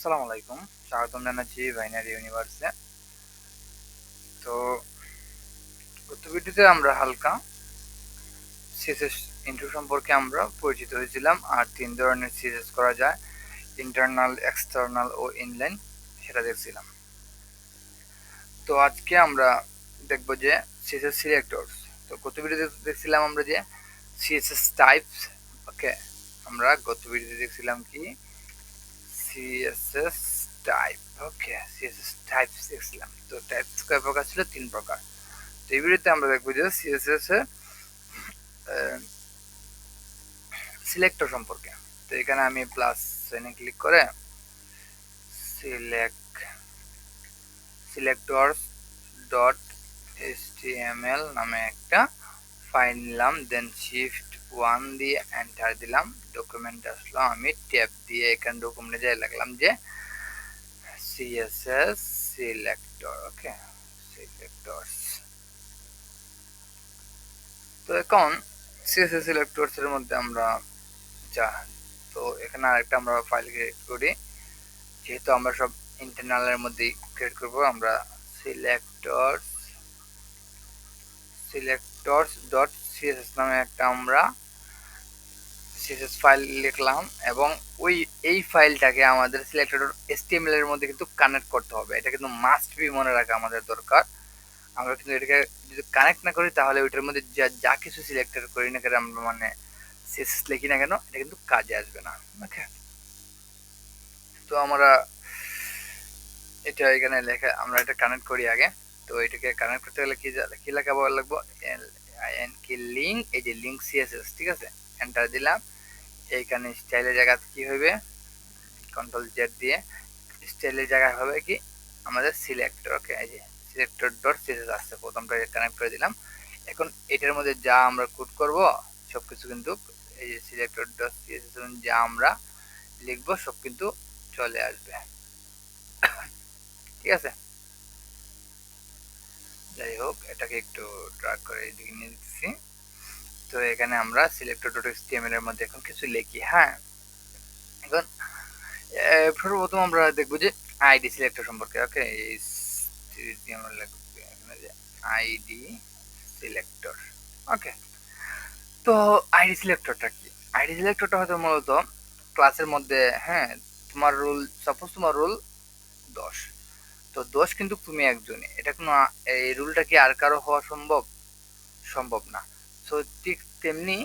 আসসালামু আলাইকুম, স্বাগতম জানাচ্ছি বাইনারি ইউনিভার্সে। তো গত ভিডিওতে আমরা হালকা সিএসএস ইন্ট্রো সম্পর্কে আমরা পরিচিত হয়েছিলাম, আর তিন ধরনের সিএসএস করা যায়, ইন্টারনাল, এক্সটার্নাল ও ইনলাইন, সেটা দেখছিলাম। তো আজকে আমরা দেখব যে সিএসএস সিলেক্টরস। তো গত ভিডিওতে দেখছিলাম আমরা যে সিএসএস টাইপস। ওকে, আমরা গত ভিডিওতে দেখছিলাম কি সিএসএস টাইপ। ওকে, সিএসএস টাইপস দেখছিলাম। তো টাইপস কয় প্রকার ছিল? তিন প্রকার। তো এই ভিডিওতে আমরা দেখবো যে সিএসএস এর সিলেক্টর সম্পর্কে। তো এখানে আমি প্লাস সাইনে ক্লিক করে সিলেক্টরস ডট এইচটিএমএল নামে একটা ফাইল নিলাম, দেন শিফট 1 দিয়ে এন্টার দিলাম। ডকুমেন্ট আসলো, আমি ট্যাব দিয়ে এখানে ডকুমেন্টে যাই লিখলাম যে সিএসএস সিলেক্টর। ওকে, সিলেক্টরস। তো এখন সিএসএস সিলেক্টরস এর মধ্যে আমরা যা, তো এখানে আরেকটা আমরা ফাইল ক্রিয়েট করি, যেহেতু আমরা সব ইন্টারনালের মধ্যেই ক্রিয়েট করব। আমরা সিলেক্টরস ডট সিএসএস নামে একটা আমরা সিএসএস ফাইল লিখলাম, এবং এই ফাইলটাকে আমাদের সিলেক্টর এসটিএমএল এর মধ্যে কিন্তু কানেক্ট করতে হবে। এটা কিন্তু মাস্ট বি মনে রাখা আমাদের দরকার। আমরা কিন্তু এটাকে যদি কানেক্ট না করি, তাহলে ওইটার মধ্যে যা কিছু সিলেক্টর করি না কেন, আমরা মানে সিএসএস লিখি না কেন, এটা কিন্তু কাজে আসবে না। ওকে, তো আমরা এটা এখানে লেখা, আমরা এটা কানেক্ট করি আগে। তো এটাকে কানেক্ট করতে গেলে কি লেখা লাগবো? কি লিঙ্ক, এই যে লিঙ্ক সিএসএস। ঠিক আছে, এন্টার দিলাম। এইখানে স্টাইলের জায়গা কি হবে? কন্ট্রোল জেড দিয়ে স্টাইলের জায়গায় হবে কি আমাদের সিলেক্টর। ওকে, এই যে সিলেক্টর ডট সিএসএস আসছে, প্রথমটা কানেক্ট করে দিলাম। এখন এটার মধ্যে যা আমরা কোড করব সবকিছু কিন্তু এই যে সিলেক্টর ডট সিএসএস যা আমরা লিখবো সব কিন্তু চলে আসবে। ঠিক আছে, যাই হোক, এটাকে একটু ড্র্যাগ করে এদিকে নিয়ে দিচ্ছি। তো এখানে আমরা সিলেক্টর ডট এইচটিএমএল এর মধ্যে এখন কিছু লিখি। হ্যাঁ, এখন সর্বপ্রথম আমরা দেখবো যে আইডি সিলেক্টর সম্পর্কে। ওকে, আমরা লিখবো এখানে যে আইডি সিলেক্টর। ওকে, তো আইডি সিলেক্টরটা কি? আইডি সিলেক্টরটা হয়তো মূলত ক্লাসের মধ্যে, হ্যাঁ, তোমার রোল, সাপোজ তোমার রোল 10, তো 10 কিন্তু তুমি একজনই, এটা কোনো এই রুলটা কি আর কারো হওয়া সম্ভব? সম্ভব না। সো ঠিক তেমনি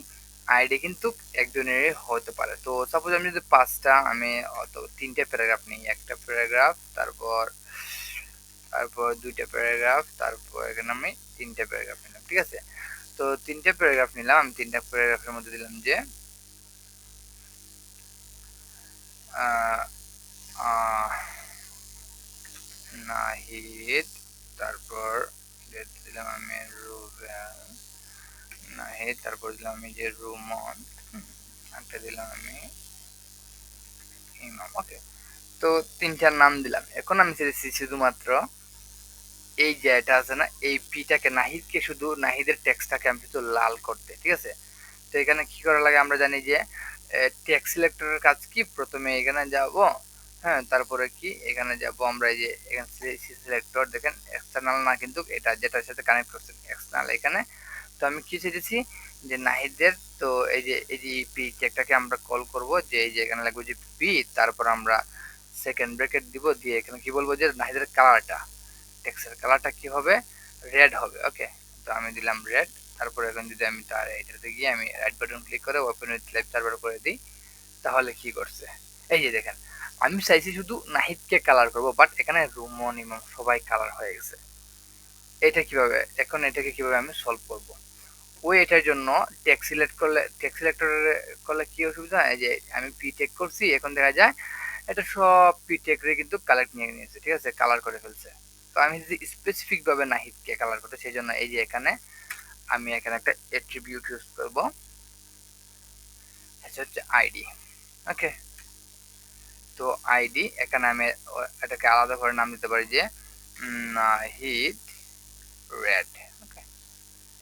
আইডি কিন্তু একজনেরই হতে পারে। তো সাপোজ আমি যদি আমি তো 3টে প্যারাগ্রাফ নিই, একটা প্যারাগ্রাফ, তারপর দুইটা প্যারাগ্রাফ, তারপর এখানে আমি 3টে প্যারাগ্রাফ নিলাম। ঠিক আছে, তো 3টে প্যারাগ্রাফ নিলাম। আমি 3টা প্যারাগ্রাফের মধ্যে দিলাম যে নাহিদ, তারপর দিলাম আমি রুবেল, নাহিদ, তারপর দিলাম আমি যে রুমন, একটা দিলাম আমি ইমাম। ওকে, তো 3টার নাম দিলাম। এখন আমি চাইছি শুধুমাত্র এই যে এটা আছে না, এই পিটাকে, নাহিদকে, শুধু নাহিদের টেক্সটটাকে আমি শুধু লাল করতে। ঠিক আছে, তো এখানে কি করা লাগে? আমরা জানি যে টেক্সট সিলেক্টরের কাজ কি, প্রথমে এখানে যাব, হ্যাঁ, তারপরে কি এখানে যাব আমরা, এই যে এখানে সিলেক্টর দেখেন, এক্সটার্নাল না কিন্তু এটা যেটার সাথে কানেক্ট করছেন এক্সটার্নাল এখানে। তো আমি কি চেয়েছি যে নাহিদের, তো এই যে পি টেকটাকে আমরা কল করব, যে এই যে এখানে লাগবে যে পি, তারপর আমরা সেকেন্ড ব্র্যাকেট দিব, দিয়ে এখানে কি বলবো যে নাহিদের কালারটা, টেক্সটের কালারটা কি হবে? রেড হবে। ওকে, তো আমি দিলাম রেড। তারপর এখন যদি আমি তার এটাতে গিয়ে আমি রাইট বাটন ক্লিক করে ওপেন উইথ লাইভ সার্ভার করে দিই, তাহলে কি করছে? এই যে দেখেন, আমি চাইছি শুধু নাহিদকে কালার করব, বাট এখানে রুমন, ইমাম সবাই কালার হয়ে গেছে। এটা কিভাবে, এখন এটাকে কিভাবে আমি সলভ করব? ওই এটার জন্য টেক্সট সিলেক্ট করলে, টেক্সট সিলেক্টর করলে কি অসুবিধা? এই যে আমি পি টেক করছি, এখন দেখা যায় এটা সব পি টেকরে কিন্তু কালেক্ট নিয়ে নিয়েছে। ঠিক আছে, কালার করে ফেলছে। তো আমি যদি স্পেসিফিক ভাবে নাহিদকে কালার করতে, সেই জন্য এই যে এখানে আমি এখানে একটা অ্যাট্রিবিউট ইউজ করব, এটা হচ্ছে আইডি। ওকে, তো আইডি, এখানে আমি এটাকে আলাদা করে নাম দিতে পারি যে নাহিদ রেড। ওকে,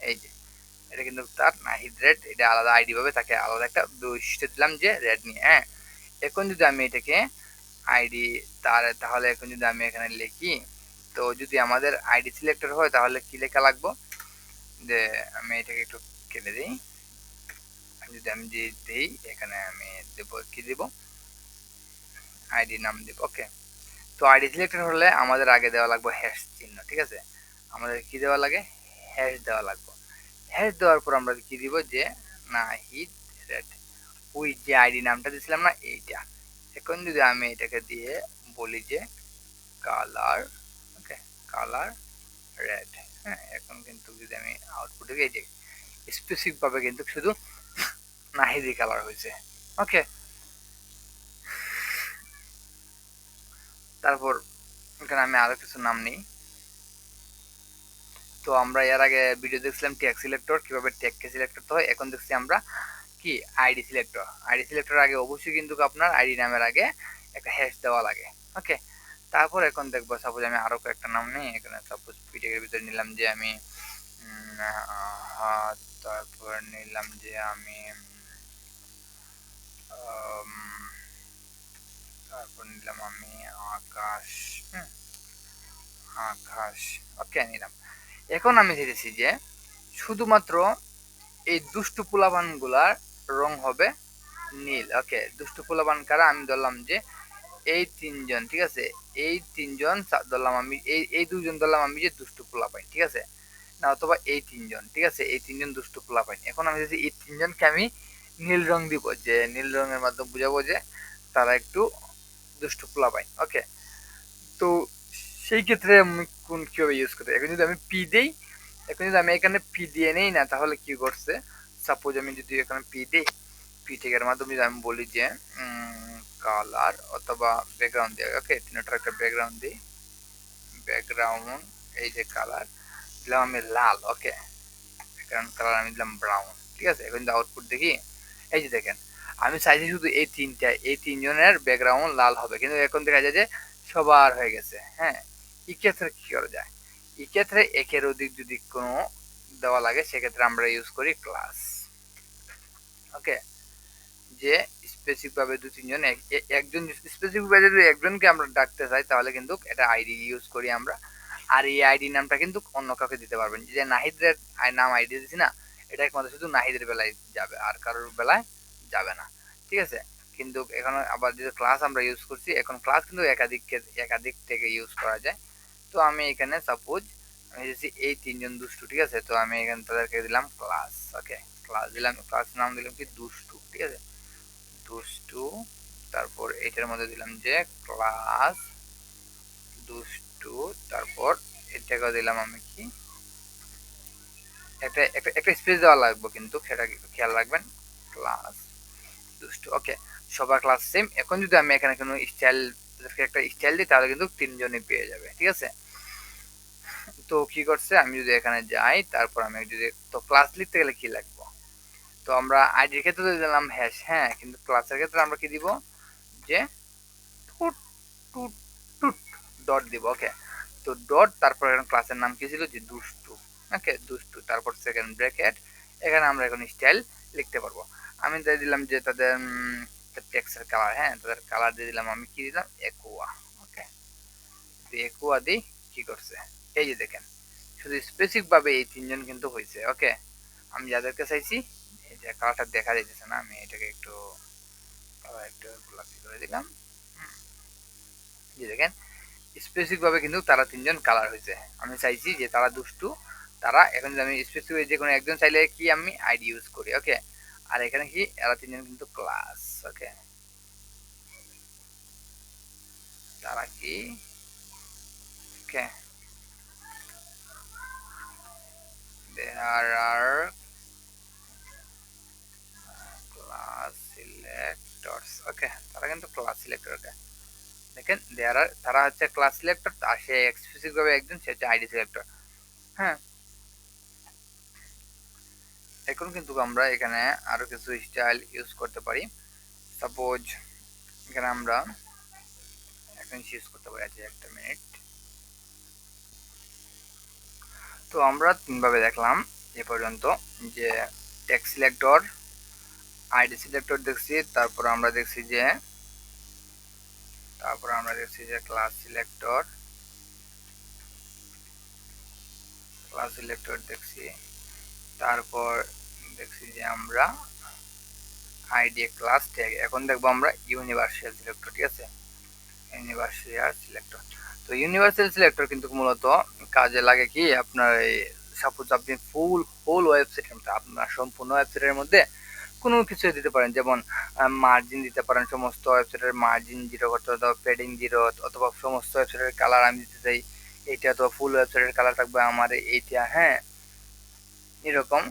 এই যে এটা কিন্তু তার নাহিদ রেড, এটা আলাদা আইডি ভাবে তাকে আলাদা একটা বৈশিষ্ট্য দিলাম যে রেড নিয়ে। হ্যাঁ, এখন যদি আমি এটাকে আইডি তাহলে এখন যদি আমি এখানে লিখি, তো যদি আমাদের আইডি সিলেক্টর হয় তাহলে কি লেখা লাগবে, যে আমি এটাকে একটু কেটে দিই, যদি আমি যে দিই এখানে আমি দেব কি দেব, আইডি নাম দেব। ওকে, তো আইডি সিলেক্টর হলে আমাদের আগে দেওয়া লাগবে হ্যাশ চিহ্ন, ঠিক আছে, আমাদের কি দেওয়া লাগে, হ্যাশ দেওয়া লাগবে। হ্যাশ দেওয়ার পর আমরা কি দিব, যে নাহিদ রেড, ওই যে আইডি নামটা দিয়েছিলাম না এইটা। এখন যদি আমি এটাকে দিয়ে বলি যে কালার, ওকে, কালার রেড, হ্যাঁ, এখন কিন্তু যদি আমি আউটপুটে এই যে স্পেসিফিক ভাবে কিন্তু শুধু নাহিদি কালার হয়েছে। ওকে, তারপর এখানে আমি আরো কিছু নাম নিই। তো আমরা এর আগে ভিডিও দেখছিলাম ট্যাগ সিলেক্টর, কিভাবে ট্যাগকে সিলেক্ট করতে হয়। এখন দেখছি আমরা কি আইডি সিলেক্টর। আইডি সিলেক্টর আগে অবশ্যই কিন্তু আপনার আইডি নামের আগে একটা হ্যাশ দেওয়া লাগে। ওকে, তারপর এখন দেখবো সাপোজ আমি আরো কয়েকটা নাম নিই, এখানে সাপোজ পিটেকের ভিতরে নিলাম যে আমি তারপর নিলাম যে আমি তারপর নিলাম আমি আকাশ, আকাশ। ওকে, নিলাম। এখন আমি ধরেছি যে শুধুমাত্র এই দুষ্টু পোলাপান গুলার রং হবে নীল। ওকে, দুষ্টু পোলাপান কারা, আমি ধরলাম যে এই তিনজন, ঠিক আছে, এই তিনজন ধরলাম আমি, এই দুজন ধরলাম আমি যে দুষ্টু পোলাপাইন, ঠিক আছে না, অথবা এই তিনজন, ঠিক আছে, এই তিনজন দুষ্টু পোলাপাইন। এখন আমি যদি এই তিনজনকে আমি নীল রং দিব, যে নীল রঙের মাধ্যমে বুঝাবো যে তারা একটু দুষ্টু পোলাপাইন। ওকে, তো সেই ক্ষেত্রে আমি কোন কিভাবে ইউজ করতে, এখন যদি আমি পি দেই, এখন যদি আমি এখানে পি দিয়ে নেই না, তাহলে কি করছে, সাপোজ আমি যদি এখানে পি দেই, পি টেকের মাধ্যমে যদি আমি বলি যে কালার অথবা ব্যাকগ্রাউন্ড দিয়ে, ওকে, তিনটার একটা ব্যাকগ্রাউন্ড দিই, ব্যাকগ্রাউন্ড এই যে কালার দিলাম আমি লাল। ওকে, ব্যাকগ্রাউন্ড কালার আমি দিলাম ব্রাউন, ঠিক আছে। এখন যদি আউটপুট দেখি, এই যে দেখেন আমি চাইছি শুধু এই তিনজনের ব্যাকগ্রাউন্ড লাল হবে, কিন্তু এখন দেখা যায় যে সবার হয়ে গেছে। হ্যাঁ, এই ক্ষেত্রে কি করা যায়, এই ক্ষেত্রে একের অধিক যদি কোনো দেওয়া লাগে সেক্ষেত্রে আমরা ইউজ করি ক্লাস। ওকে, যে স্পেসিফিক ভাবে দু তিনজন, একজন স্পেসিফিক ভাবে যদি একজনকে আমরা ডাকতে চাই তাহলে কিন্তু এটা আইডি ইউজ করি আমরা। আর এই আইডি নামটা কিন্তু অন্য কাউকে দিতে পারবেন, যে নাহিদের নাম আইডি দিচ্ছি না, এটা একমাত্র শুধু নাহিদের বেলায় যাবে, আর কারোর বেলায় যাবে না, ঠিক আছে। কিন্তু এখানে আবার যে ক্লাস আমরা ইউজ করছি, এখন ক্লাস কিন্তু একাধিক থেকে ইউজ করা যায়। তো আমি এখানে সাপোজ আমি দিচ্ছি এই তিনজন দুষ্টু, ঠিক আছে, তো আমি এখানে তাদেরকে দিলাম ক্লাস। ওকে, ক্লাস দিলাম, ক্লাস নাম দিলাম কি দুষ্টু, ঠিক আছে, দুষ্টু। তারপর এটার মধ্যে দিলাম যে ক্লাস দুষ্টু, তারপর এটাকে দিলাম আমি কি একটা একটা একটা স্পেস দেওয়া লাগবে, কিন্তু সেটা খেয়াল রাখবেন, ক্লাস দুষ্টু। ওকে, সবার ক্লাস সেম। এখন যদি আমি এখানে কোনো স্টাইল, একটা স্টাইল দিই তাহলে কিন্তু তিনজনই পেয়ে যাবে, ঠিক আছে। তো কি করছে, আমি যদি এখানে যাই, তারপর আমি যদি, তো ক্লাস লিখতে গেলে কি লাগবে, তো আমরা আইডির ক্ষেত্রে দিলাম হ্যাশ, হ্যাঁ, কিন্তু ক্লাসের ক্ষেত্রে আমরা কি দিব, যে ডট দিব। ওকে, তো ডট, তারপর এখন ক্লাসের নাম কি ছিল, যে দুষ্টু। ওকে, দুষ্টু, তারপর সেকেন্ড ব্র্যাকেট, এখানে আমরা এখন স্টাইল লিখতে পারবো। আমি তাই দিলাম যে তাদের টেক্সটের কালার, হ্যাঁ, তাদের কালার দিয়ে দিলাম আমি কি দিলাম, একুয়া। ওকে, একুয়া দিই, কি করছে, এই যে দেখেন শুধু স্পেসিফিক ভাবে এই তিনজন কিন্তু হয়েছে। ওকে, আমি যাদেরকে চাইছি, এই যে কালারটা দেখা যাইতেছে না, আমি এটাকে একটু গোলাপি করে দিলাম, যে দেখেন স্পেসিফিক ভাবে কিন্তু তারা তিনজন কালার হয়েছে। আমি চাইছি যে তারা দুষ্টু, তারা, এখন যদি আমি স্পেসিফিক যে কোনো একজন চাইলে কি আমি আইডি ইউজ করি। ওকে, আর এখানে কি এরা তিনজন কিন্তু ক্লাস। ওকে, তারা কি, ওকে, there are class selectors। ওকে, তারা কিন্তু ক্লাস সিলেক্টর। ওকে, দেখেন তারা হচ্ছে ক্লাস সিলেক্টর, আর সে স্পেসিফিক ভাবে একজন, সে হচ্ছে আইডি সিলেক্টর। হ্যাঁ, এখন কিন্তু আমরা এখানে আরো কিছু স্টাইল ইউজ করতে পারি। সাপোজ এখানে আমরা এখন ইউজ করতে পারি, আছে একটা মিনিট। তো আমরা তিনভাবে দেখলাম এ পর্যন্ত, যে টেক্সট সিলেক্টর, আইডি সিলেক্টর দেখছি, তারপর আমরা দেখছি যে তারপর আমরা দেখছি যে ক্লাস সিলেক্টর দেখছি। তারপর দেখছি যে আমরা আইডি ক্লাস ট্যাগ, এখন দেখবো আমরা ইউনিভার্সাল সিলেক্টর। ঠিক আছে, ইউনিভার্সাল সিলেক্টর। তো ইউনিভার্সাল সিলেক্টর কিন্তু মূলত কাজে লাগে কি, আপনার এই সাপোজ আপনি হোল ওয়েবসাইটের মধ্যে, আপনার সম্পূর্ণ ওয়েবসাইটের মধ্যে কোনো কিছু দিতে পারেন, যেমন মার্জিন দিতে পারেন, সমস্ত ওয়েবসাইটের মার্জিন 0 করতে, অথবা প্যাডিং 0, অথবা সমস্ত ওয়েবসাইটের কালার আমি দিতে চাই এইটা, অথবা ফুল ওয়েবসাইটের কালার থাকবে আমার এইটা। হ্যাঁ, এরকম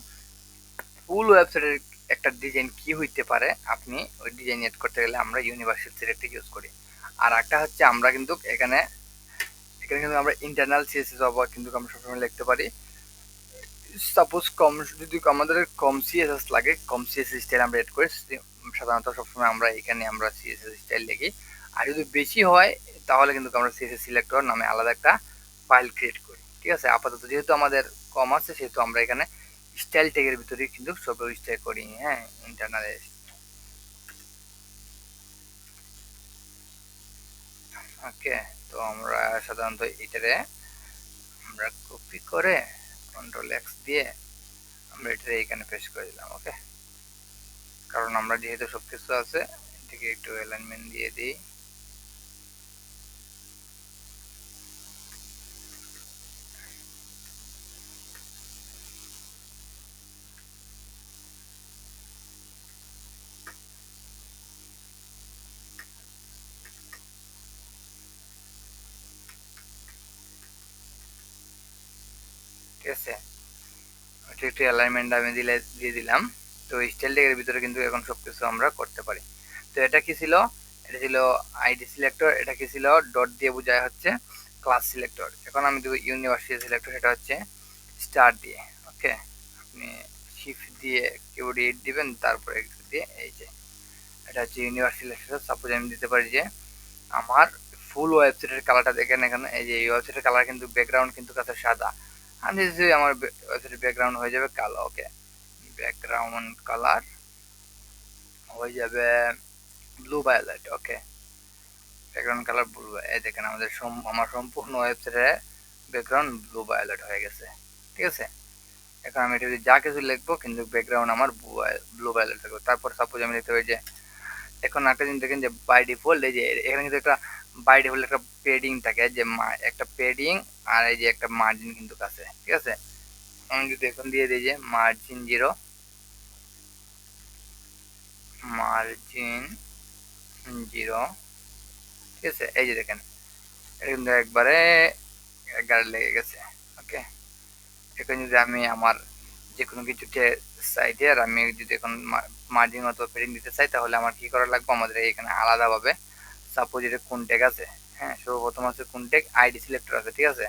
ফুল ওয়েবসাইটের একটা ডিজাইন কি হইতে পারে, আপনি ওই ডিজাইন এড করতে গেলে আমরা ইউনিভার্সাল সিলেক্টর ইউজ করি। আর একটা হচ্ছে আমরা কিন্তু এখানে কিন্তু আমরা ইন্টারনাল সিএসএস ব্যবহার কিন্তু আমরা সবসময় লিখতে পারি। সাপোজ যদি আমাদের কম সিএসএস লাগে, কম সিএসএস স্টাইল আমরা এড করি, সাধারণত সবসময় আমরা এখানে আমরা সিএসএস স্টাইল লিখি। আর যদি বেশি হয় তাহলে কিন্তু আমরা সিএসএস সিলেক্টর নামে আলাদা একটা ফাইল ক্রিয়েট করি। ঠিক আছে, আপাতত যেহেতু আমাদের কম আছে সেহেতু আমরা এখানে স্টাইল ট্যাগের ভিতরে কিন্তু সব স্টাইল করি। হ্যাঁ, ইন্টারনালে। ওকে, তো আমরা সাধারণত এটারে আমরা কপি করে কন্ট্রোল এক্স দিয়ে আমরা এটা এখানে পেস্ট করে দিলাম। ওকে, কারণ আমরা যেহেতু সবকিছু আছে এটাকে একটু অ্যালাইনমেন্ট দিয়ে দিই। ঠিক আছে, ওটা একটু অ্যালাইনমেন্ট আমি দিয়ে দিলাম। তো স্টাইল ট্যাগের ভিতরে কিন্তু এখন সবকিছু আমরা করতে পারি। তো এটা কি ছিল, এটা ছিল আইডি সিলেক্টর, এটা কি ছিল ডট দিয়ে বোঝায় হচ্ছে ক্লাস সিলেক্টর। এখন আমি দেবো ইউনিভার্সিটি সিলেক্টর, সেটা হচ্ছে স্টার দিয়ে। ওকে, আপনি শিফট দিয়ে কিবোর্ড 8 দিবেন, তারপরে দিয়ে এই যে এটা হচ্ছে ইউনিভার্সিটি সিলেক্টর। সাপোজ আমি দিতে পারি যে আমার ফুল ওয়েবসাইটের কালারটা দেখেন, এখানে এই যে এই ওয়েবসাইটের কালার কিন্তু ব্যাকগ্রাউন্ড কিন্তু কাছে সাদা, আমি যদি আমার ওয়েবসাইটের ব্যাকগ্রাউন্ড হয়ে যাবে কালো। ওকে, ব্যাকগ্রাউন্ড কালার হয়ে যাবে ব্লু ভায়োলেট। ওকে, ব্যাকগ্রাউন্ড কালার ব্লু, এই দেখেন আমাদের আমার সম্পূর্ণ ওয়েবসাইটের ব্যাকগ্রাউন্ড ব্লু ভায়োলেট হয়ে গেছে। ঠিক আছে, এখন আমি এটা যা কিছু লিখবো কিন্তু ব্যাকগ্রাউন্ড আমার ব্লু ভায়োলেট থাকবে। তারপর সাপোজ আমি লিখতে পারি যে, এখন একটা জিনিস দেখেন যে বাই ডিফল্ট এই যে এখানে কিন্তু একটা বাই ডিফল্ট একটা পেডিং থাকে, যে একটা পেডিং আর এই যে একটা মার্জিন কিন্তু আছে। ঠিক আছে, আমি যদি এখন দিয়ে দিই যে মার্জিন 0, মার্জিন 0। ঠিক আছে, এই যে দেখেন এটা কিন্তু একবারে গাড়ি লেগে গেছে। ওকে, এখন যদি আমি আমার যে কোনো কিছু সাইডে আর আমি যদি এখন মার্জিন অথবা পেডিং দিতে চাই, তাহলে আমার কি করা লাগবে, আমাদের এখানে আলাদাভাবে সাপোজ এটা কোন ট্যাগ আছে। হ্যাঁ, সর্বপ্রথম আছে কোন ট্যাগ, আইডি সিলেক্টর আছে। ঠিক আছে,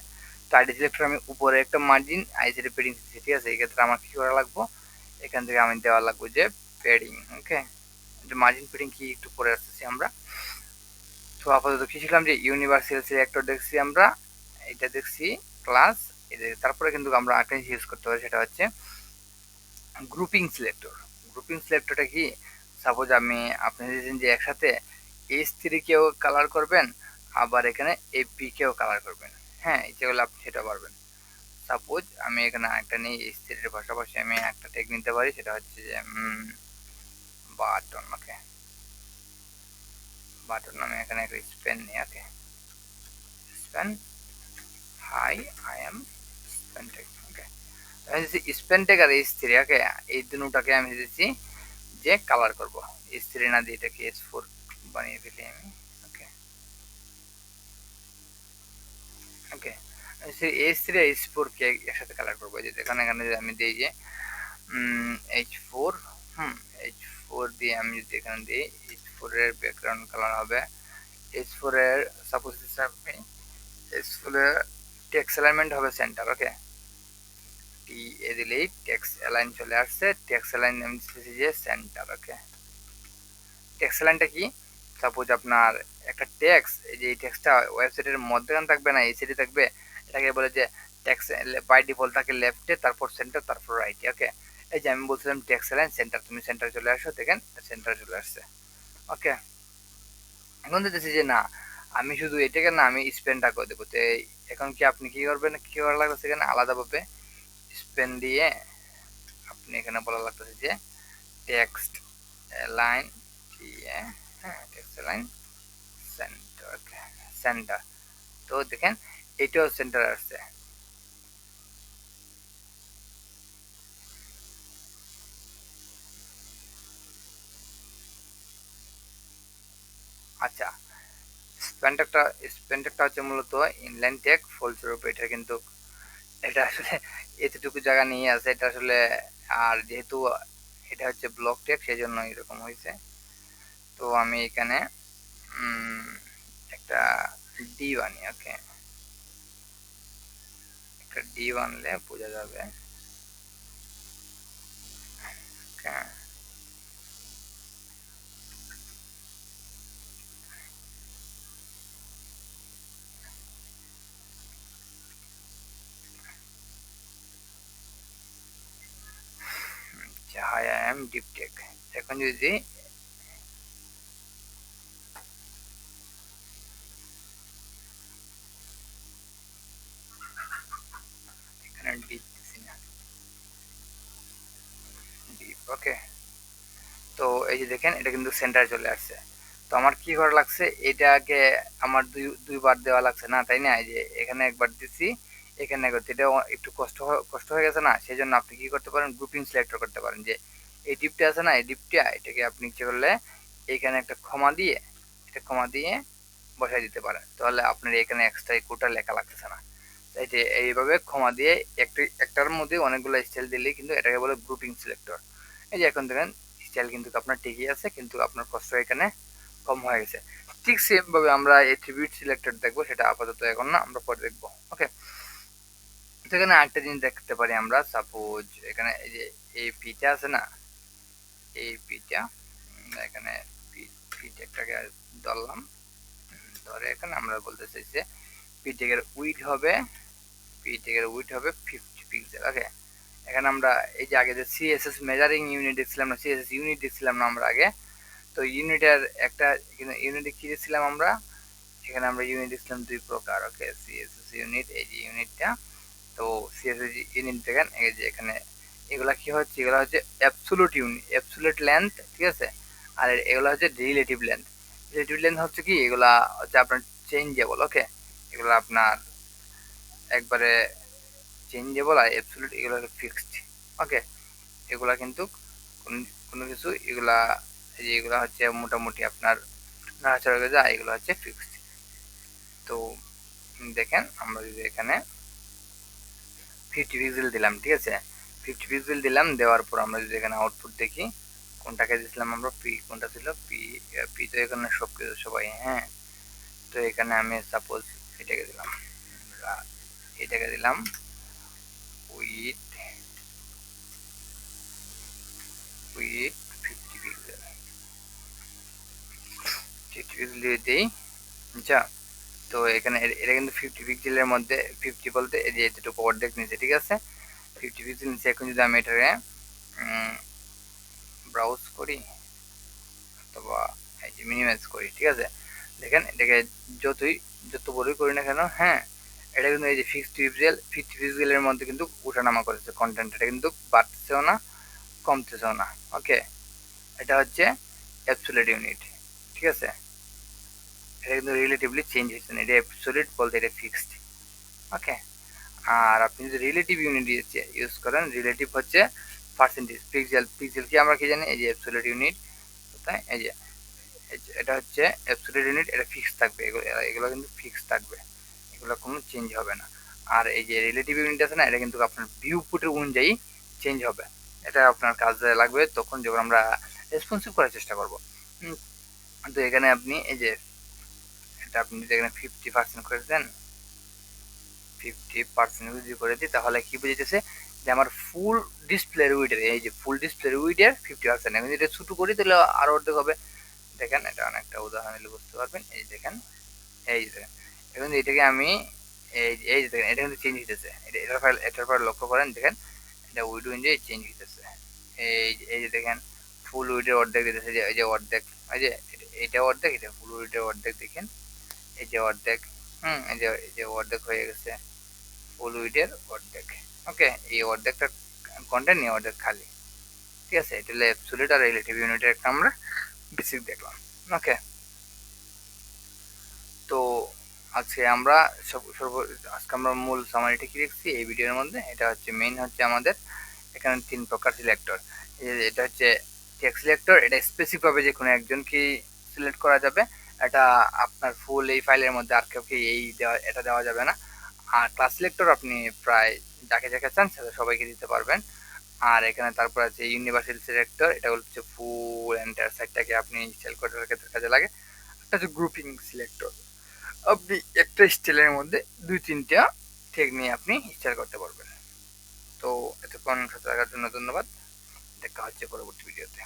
তো আইডি সিলেক্টর আমি উপরে একটা মার্জিন আইডি পেডিং দিচ্ছি। ঠিক আছে, এই ক্ষেত্রে আমার কি করা লাগবে, এখান থেকে আমি দেওয়া লাগবে যে পেডিং। ওকে, মার্জিন পেডিং কি একটু পরে আসতেছি আমরা। তো আপাতত কি ছিলাম যে ইউনিভার্সাল সিলেক্টর দেখছি আমরা, এটা দেখছি ক্লাস। তারপরে কিন্তু আমরা একটা ইউজ করতে পারি, সেটা হচ্ছে গ্রুপিং সিলেক্টর। গ্রুপিং সিলেক্টরটা কি, সাপোজ আপনি দিয়েছেন যে একসাথে H3 কেও কালার করবেন, আবার এখানে AP কেও কালার করবেন। হ্যাঁ, যেগুলো আপনি সেটা পারবেন। সাপোজ আমি এখানে একটা নিই, H3 এর পাশাপাশি আমি একটা ট্যাগ নিতে পারি, সেটা হচ্ছে যে বাটন। ওকে, বাটন আমি এখানে একটা স্পেন নিই। Okay, span high I am span tag. Okay, আমি দিচ্ছি স্পেন ট্যাগ আর H3। ওকে, এই দুটাকে আমি দিচ্ছি যে কালার করব, H3 না দিয়ে এটাকে H4 বানিয়ে ফেলি আমি। ওকে, ওকে, H3 আর H4 কে একসাথে কালার করবো। যে এখানে আমি দিই যে H4, H4 দিয়ে আমি যদি এখানে দিই, H4 এর ব্যাকগ্রাউন্ড কালার হবে, H4 এর সাপোজ হিসাবে H4 এর টেক্সট অ্যালাইনমেন্ট হবে সেন্টার। ওকে, টি এ দিলেই টেক্সট অ্যালাইন চলে আসছে, টেক্সট অ্যালাইন আমি দিচ্ছি যে সেন্টার। ওকে, টেক্সট অ্যালাইনটা কি, সাপোজ আপনার একটা টেক্সট, এই যে এই টেক্সটটা ওয়েবসাইটের মধ্যখানে থাকবে না এই সাইডে থাকবে, এটাকে বলে যে টেক্সট বাই ডিফল্ট থাকে লেফটে, তারপর সেন্টার, তারপর রাইটে। ওকে, এই যে আমি বলছিলাম টেক্সট অ্যালাইন সেন্টার, তুমি সেন্টার চলে আসো, দেখেন সেন্টার চলে আসছে। ওকে, এখন দেখতেছি যে না, আমি শুধু এটাকে না আমি স্পেনটা করে দেবো। তো এখন কি আপনি কি করবেন, কি করা লাগছে এখানে আলাদাভাবে স্পেন দিয়ে আপনি এখানে বলা লাগতেছে যে টেক্সট লাইন দিয়ে, হ্যাঁ টেক্সট লাইন সেন্টার, সেন্টার। তো দেখেন এটাও সেন্টার আসছে। আচ্ছা, স্প্যানটেকটা স্প্যানটেকটা হচ্ছে মূলত ইনলাইন টেক ফলস্বরূপ এটা কিন্তু এটা আসলে এতটুকু জায়গা নিয়ে আছে এটা আসলে। আর যেহেতু এটা হচ্ছে ব্লক টেক সেই জন্য এরকম হয়েছে। তো আমি এখানে একটা ডি বানি, ওকে একটা ডি বানলে বোঝা যাবে। হ্যাঁ high I M deep tech. এখন যদি এখানে ডিপ দিছি না, ডিপ, ওকে। তো এই যে দেখেন এটা কিন্তু সেন্টারে চলে আসছে। তো আমার কি করা লাগছে, এটাকে আমার দুইবার দেওয়া লাগছে না, তাই না? এই যে এখানে একবার দিছি, এখানে একবার, এটা একটু কষ্ট হয়ে গেছে না? সেই জন্য আপনি কি করতে পারেন, গ্রুপিং সিলেক্টর করতে পারেন। যে এই ডিপটা আছে না, এই ডিপটা এটাকে আপনি ইচ্ছে করলে এখানে একটা ক্ষমা দিয়ে, এটা ক্ষমা দিয়ে বসাই দিতে পারেন, তাহলে আপনার এখানে এক্সট্রা কোটা লেখা লাগতেছে না। তাই যে এইভাবে ক্ষমা দিয়ে একটার মধ্যে অনেকগুলো স্টাইল দিলেই কিন্তু এটাকে বলে গ্রুপিং সিলেক্টর। এই যে এখন দেখেন স্টাইল কিন্তু আপনার ঠিকই আছে, কিন্তু আপনার কষ্ট এখানে কম হয়ে গেছে। ঠিক সেম ভাবে আমরা এট্রিবিউট সিলেক্টর দেখবো, সেটা আপাতত এখন না, আমরা পরে দেখবো, ওকে। তো এখানে আরেকটা জিনিস দেখতে পারি আমরা, সাপোজ এখানে এই যে এই পিটা আছে না, এই পিটা এখানে পিটাকে ধরলাম, ধরে এখানে আমরা বলতে চাইছি যে পিটেকের উইড হবে, পিটেকের উইড হবে 50 পিক্সেল, ওকে। এখানে আমরা এই যে আগে যে সিএসএস মেজারিং ইউনিট দেখছিলাম না, সিএসএস ইউনিট দেখছিলাম না আমরা আগে। তো ইউনিটের একটা ইউনিটে কি দেখছিলাম আমরা, এখানে আমরা ইউনিট দেখছিলাম দুই প্রকার, ওকে। সিএসএস ইউনিট, এই যে ইউনিটটা। তো সিএসএস ইউনিট দেখেন এই যে এখানে এগুলা কি হচ্ছে, এগুলা হচ্ছে অ্যাবসোলুট ইউনিট, অ্যাবসোলুট লেন্থ, ঠিক আছে। আর এগুলা হচ্ছে রিলেটিভ লেন্থ। রিলেটিভ লেন্থ হচ্ছে কি, এগুলা হচ্ছে আপনার চেঞ্জেবল, ওকে। এগুলো আপনার একবারে চেঞ্জেবল, আর অ্যাবসোলুট এগুলো হচ্ছে ফিক্সড, ওকে। এগুলা কিন্তু কোনো কিছু এগুলা, এই যে এগুলা হচ্ছে মোটামুটি আপনার নাড়াচাড়া হয়ে যায়, এগুলো হচ্ছে ফিক্সড। তো দেখেন আমরা যদি এখানে 50 পিক্সেল দিলাম, ঠিক আছে, 50 পিক্সেল দিলাম, দেওয়ার পর আমরা যদি এখানে আউটপুট দেখি, কোনটাকে দিয়েছিলাম আমরা, পি কোনটা ছিল, পি, পি তো এখানে সব কিছু সবাই, হ্যাঁ। তো এখানে আমি সাপোজ এটাকে দিলাম, এটাকে দিলাম উইথ উইথ 50 পিক্সেল, 50 পিক্সেল দিয়ে দিই, আচ্ছা। তো এখানে এটা কিন্তু 50 পিক্সেলের মধ্যে, 50 বলতে এই যে এতটুকু অর্ধেক নিচে, ঠিক আছে, 50 পিক্সেল নিচে। এখন যদি আমি এটাকে ব্রাউজ করি অথবা এই যে মিনিমাইজ করি, ঠিক আছে, দেখেন এটাকে যত বড়ই করি না কেন, হ্যাঁ, এটা কিন্তু এই যে 50 পিক্সেলের মধ্যে কিন্তু উঠানামা করেছে কন্টেন্ট, এটা কিন্তু বাড়তেছেও না কমতেছেও না, ওকে। এটা হচ্ছে অ্যাবসোলিউট ইউনিট, ঠিক আছে। এটা কিন্তু রিলেটিভলি চেঞ্জ হচ্ছে না, এটা অ্যাবসোলিউট বলতে এটা ফিক্সড, ওকে। আর আপনি যদি রিলেটিভ ইউনিট ইউজ করেন, রিলেটিভ হচ্ছে পার্সেন্টেজ, পিক্সেল, পিক্সেল কি আমরা কি জানি, এই যে অ্যাবসোলিউট ইউনিট, তাই এই যে এটা হচ্ছে অ্যাবসোলিউট ইউনিট, এটা ফিক্স থাকবে, এগুলো কিন্তু ফিক্স থাকবে, এগুলো কোনো চেঞ্জ হবে না। আর এই যে রিলেটিভ ইউনিট আছে না, এটা কিন্তু আপনার ভিউপুটের অনুযায়ী চেঞ্জ হবে, এটা আপনার কাজে লাগবে তখন যখন আমরা রেসপন্সিভ করার চেষ্টা করব। তো এখানে আপনি এই যে এটা আপনি যদি এখানে 50% করে দেন, 50% যদি করে দিই, তাহলে কি বুঝেছে যে আমার ফুল ডিসপ্লে উইডের, এই যে ফুল ডিসপ্লে উইডের 50%। এখন যদি ছোট করি তাহলে আরো অর্ধেক হবে। দেখেন এটা অনেকটা উদাহরণ দিলে বুঝতে পারবেন, এই দেখেন, এই যে দেখেন, এখন এটাকে আমি এই যে দেখেন এটা কিন্তু চেঞ্জ হইতেছে, এটার পর লক্ষ্য করেন, দেখেন এটা উইডো অনুযায়ী চেঞ্জ হইতেছে। এই যে দেখেন ফুল উইডের অর্ধেক দিতেছে, যে এই যে অর্ধেক, এই যে এটা অর্ধেক, এটা ফুল উইডের অর্ধেক, দেখেন এই যে অর্ধেক, এই যে অর্ধেক হয়ে গেছে, ফুল উইডের অর্ধেক। ওকে, এই অর্ধেকটা কন্টেন্ট নিয়ে অর্ধেক খালি। ঠিক আছে, এটা হলো অ্যাবসলিউট আর রিলেটিভ ইউনিটের একটা আমরা বেসিক দেখলাম। ওকে, তো আজকে আমরা আজকে আমরা মূল সামারিটা কি দেখছি এই ভিডিওর মধ্যে, এটা হচ্ছে মেইন হচ্ছে আমাদের এখানে 3 প্রকার সিলেক্টর। এটা হচ্ছে টেক্সট সিলেক্টর, এটা স্পেসিফিক ভাবে যে কোনো একজনকেই সিলেক্ট করা যাবে, এটা আপনার ফুল এই ফাইলের মধ্যে আর কাউকে এই দেওয়া এটা দেওয়া যাবে না। আর ক্লাস সিলেক্টর আপনি প্রায় যাকে যাকে চান সেটা সবাইকে দিতে পারবেন। আর এখানে তারপর আছে ইউনিভার্সাল সিলেক্টর, এটা হচ্ছে ফুল এন্টায়ার সাইটটাকে আপনি সেল করে ক্ষেত্রে কাজে লাগে। একটা হচ্ছে গ্রুপিং সিলেক্টর, আপনি একটা স্টাইলের মধ্যে 2-3টা টেক নিয়ে আপনি স্টাইল করতে পারবেন। তো এতক্ষণ সাথে থাকার জন্য ধন্যবাদ, দেখা হচ্ছে পরবর্তী ভিডিওতে।